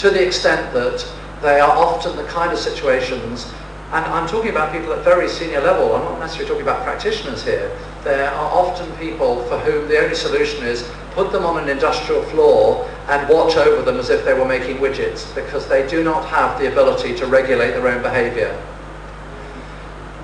to the extent that they are often the kind of situations, and I'm talking about people at very senior level, I'm not necessarily talking about practitioners here. There are often people for whom the only solution is put them on an industrial floor and watch over them as if they were making widgets, because they do not have the ability to regulate their own behaviour.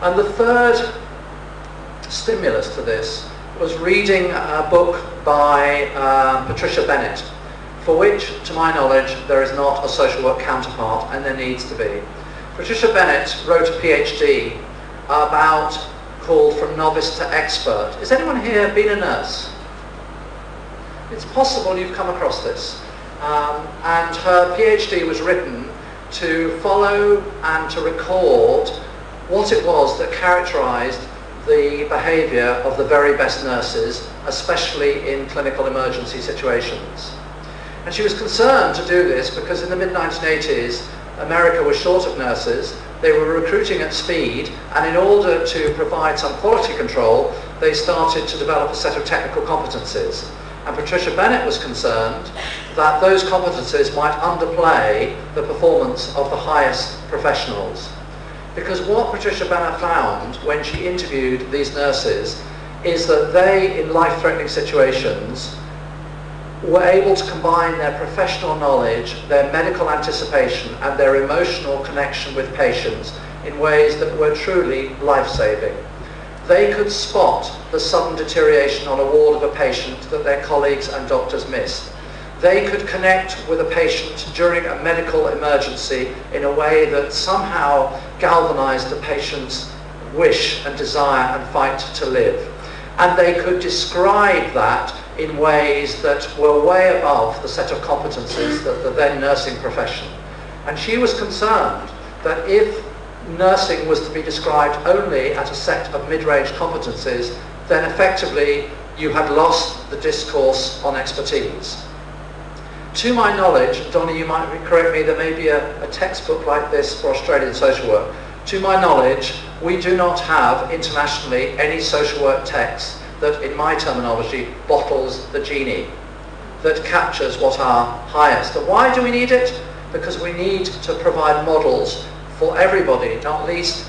And the third stimulus to this was reading a book by Patricia Bennett, for which, to my knowledge, there is not a social work counterpart, and there needs to be. Patricia Bennett wrote a PhD called From Novice to Expert. Has anyone here been a nurse? It's possible you've come across this. And her PhD was written to follow and to record what it was that characterised the behaviour of the very best nurses, especially in clinical emergency situations. And she was concerned to do this because in the mid-1980s, America was short of nurses, they were recruiting at speed, and in order to provide some quality control, they started to develop a set of technical competencies. And Patricia Bennett was concerned that those competencies might underplay the performance of the highest professionals. Because what Patricia Bennett found when she interviewed these nurses is that they, in life-threatening situations, were able to combine their professional knowledge, their medical anticipation, and their emotional connection with patients in ways that were truly life-saving. They could spot the sudden deterioration on a ward of a patient that their colleagues and doctors missed. They could connect with a patient during a medical emergency in a way that somehow galvanized the patient's wish and desire and fight to live. And they could describe that in ways that were way above the set of competencies that the then nursing profession. And she was concerned that if nursing was to be described only at a set of mid-range competencies, then effectively you had lost the discourse on expertise. To my knowledge, Donnie, you might correct me, there may be a textbook like this for Australian social work. To my knowledge, we do not have internationally any social work text that, in my terminology, bottles the genie, that captures what are highest. And why do we need it? Because we need to provide models for everybody, not least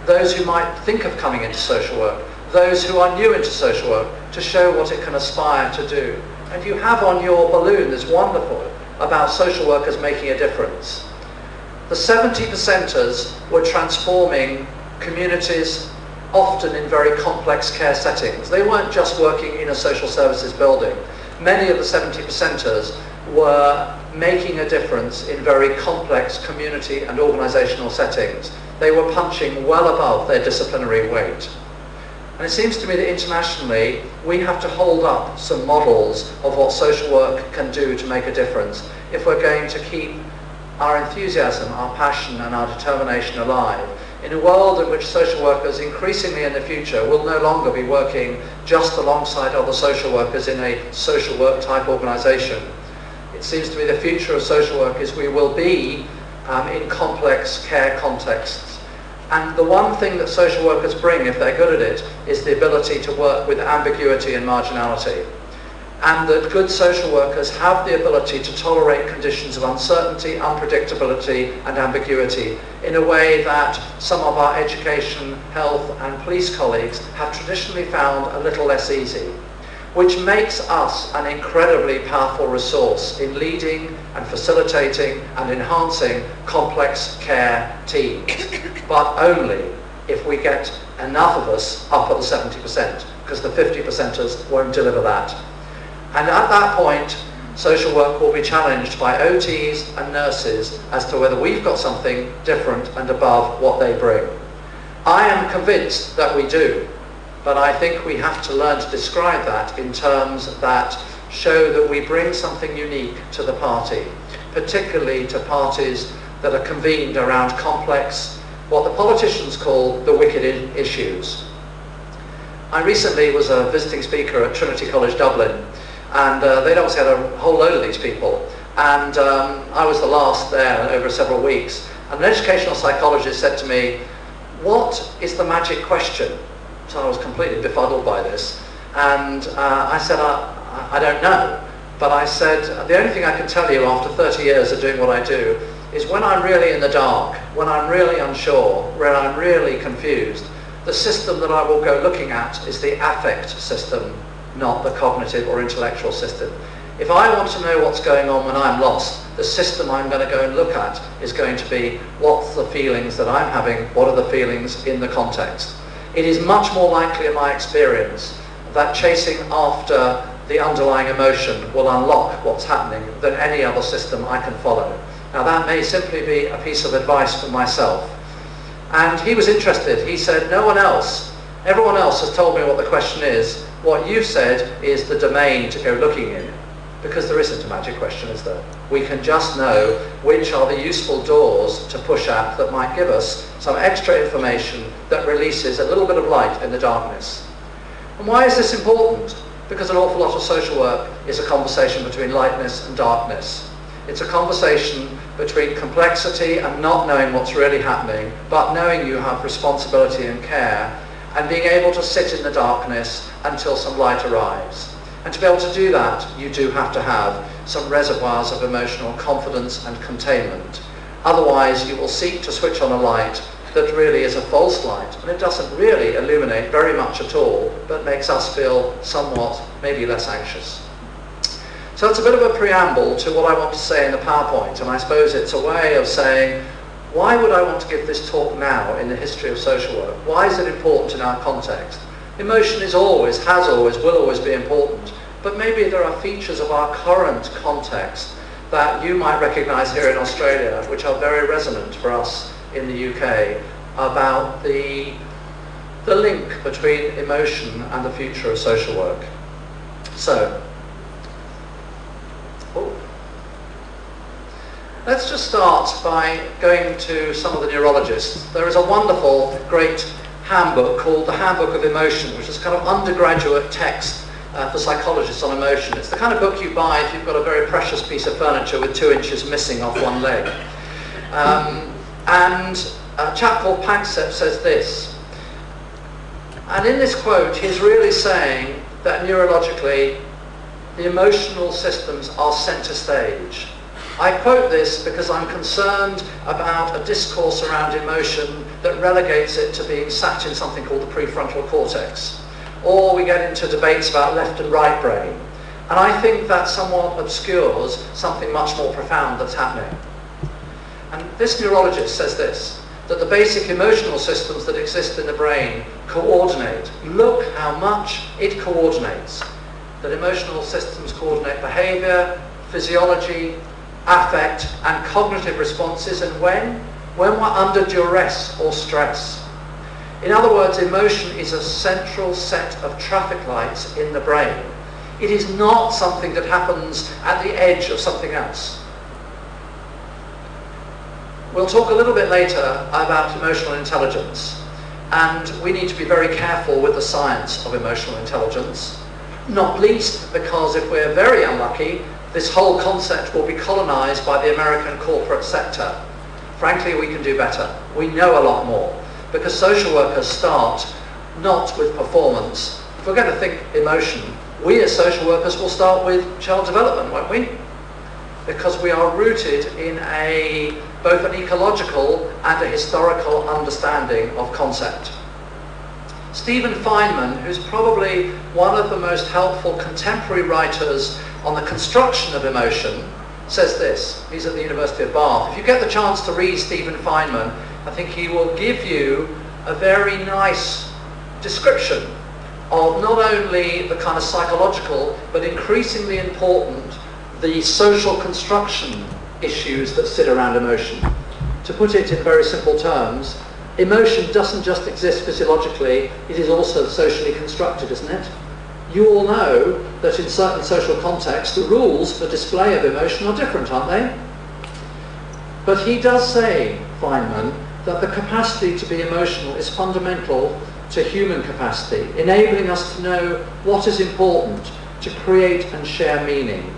those who might think of coming into social work, those who are new into social work, to show what it can aspire to do. And you have on your balloon this wonderful about social workers making a difference. The 70%ers were transforming communities, often in very complex care settings. They weren't just working in a social services building. Many of the 70%ers were making a difference in very complex community and organisational settings. They were punching well above their disciplinary weight. And it seems to me that internationally we have to hold up some models of what social work can do to make a difference if we're going to keep our enthusiasm, our passion and our determination alive in a world in which social workers increasingly in the future will no longer be working just alongside other social workers in a social work type organisation. It seems to me the future of social work is we will be in complex care contexts. And the one thing that social workers bring, if they're good at it, is the ability to work with ambiguity and marginality. And that good social workers have the ability to tolerate conditions of uncertainty, unpredictability and ambiguity in a way that some of our education, health and police colleagues have traditionally found a little less easy, which makes us an incredibly powerful resource in leading and facilitating and enhancing complex care teams, but only if we get enough of us up at the 70%, because the 50%ers won't deliver that. And at that point, social work will be challenged by OTs and nurses as to whether we've got something different and above what they bring. I am convinced that we do, but I think we have to learn to describe that in terms that show that we bring something unique to the party, particularly to parties that are convened around complex, what the politicians call the wicked issues. I recently was a visiting speaker at Trinity College Dublin, and they'd obviously had a whole load of these people, and I was the last there over several weeks, and an educational psychologist said to me, "What is the magic question?" So I was completely befuddled by this, and I said, I don't know. but I said, the only thing I can tell you after 30 years of doing what I do is when I'm really in the dark, when I'm really unsure, when I'm really confused, the system that I will go looking at is the affect system, not the cognitive or intellectual system. If I want to know what's going on when I'm lost, the system I'm going to go and look at is going to be what's the feelings that I'm having, what are the feelings in the context. It is much more likely in my experience that chasing after the underlying emotion will unlock what's happening than any other system I can follow. Now that may simply be a piece of advice for myself. And he was interested. He said, no one else, everyone else has told me what the question is. What you've said is the domain to go looking in. Because there isn't a magic question, is there? We can just know which are the useful doors to push at that might give us some extra information that releases a little bit of light in the darkness. And why is this important? Because an awful lot of social work is a conversation between lightness and darkness. It's a conversation between complexity and not knowing what's really happening, but knowing you have responsibility and care, and being able to sit in the darkness until some light arrives. And to be able to do that, you do have to have some reservoirs of emotional confidence and containment. Otherwise, you will seek to switch on a light that really is a false light, and it doesn't really illuminate very much at all, but makes us feel somewhat, maybe less anxious. So it's a bit of a preamble to what I want to say in the PowerPoint, and I suppose it's a way of saying, why would I want to give this talk now in the history of social work? Why is it important in our context? Emotion is always, has always, will always be important, but maybe there are features of our current context that you might recognise here in Australia, which are very resonant for us in the UK, about the link between emotion and the future of social work. So, let's just start by going to some of the neurologists. There is a wonderful, great handbook called the Handbook of Emotion, which is a kind of undergraduate text for psychologists on emotion. It's the kind of book you buy if you've got a very precious piece of furniture with 2 inches missing off one leg. And a chap called Panksepp says this, and in this quote he's really saying that neurologically the emotional systems are centre stage. I quote this because I'm concerned about a discourse around emotion that relegates it to being sat in something called the prefrontal cortex. Or we get into debates about left and right brain. And I think that somewhat obscures something much more profound that's happening. And this neurologist says this, that the basic emotional systems that exist in the brain coordinate. Look how much it coordinates. That emotional systems coordinate behaviour, physiology, affect and cognitive responses, and when we're under duress or stress. In other words, emotion is a central set of traffic lights in the brain. It is not something that happens at the edge of something else. We'll talk a little bit later about emotional intelligence, and we need to be very careful with the science of emotional intelligence, not least because if we're very unlucky, this whole concept will be colonized by the American corporate sector. Frankly, we can do better. We know a lot more. Because social workers start not with performance. If we're going to think emotion, we as social workers will start with child development, won't we? Because we are rooted in both an ecological and a historical understanding of concept. Stephen Feynman, who's probably one of the most helpful contemporary writers on the construction of emotion, says this. He's at the University of Bath. If you get the chance to read Stephen Feynman, I think he will give you a very nice description of not only the kind of psychological, but increasingly important, the social construction issues that sit around emotion. To put it in very simple terms, emotion doesn't just exist physiologically, it is also socially constructed, isn't it? You all know that in certain social contexts, the rules for display of emotion are different, aren't they? But he does say, Feynman, that the capacity to be emotional is fundamental to human capacity, enabling us to know what is important, to create and share meaning.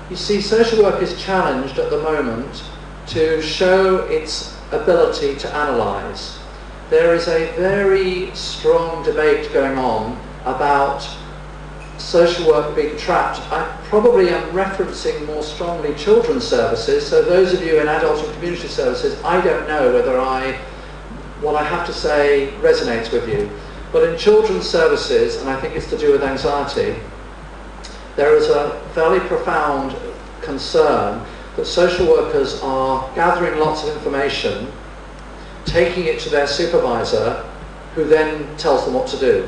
You see, social work is challenged at the moment to show its ability to analyse. There is a very strong debate going on about social work being trapped, I probably am referencing more strongly children's services. So those of you in adult and community services, I don't know whether what I have to say resonates with you. But in children's services, and I think it's to do with anxiety, there is a fairly profound concern that social workers are gathering lots of information, taking it to their supervisor, who then tells them what to do.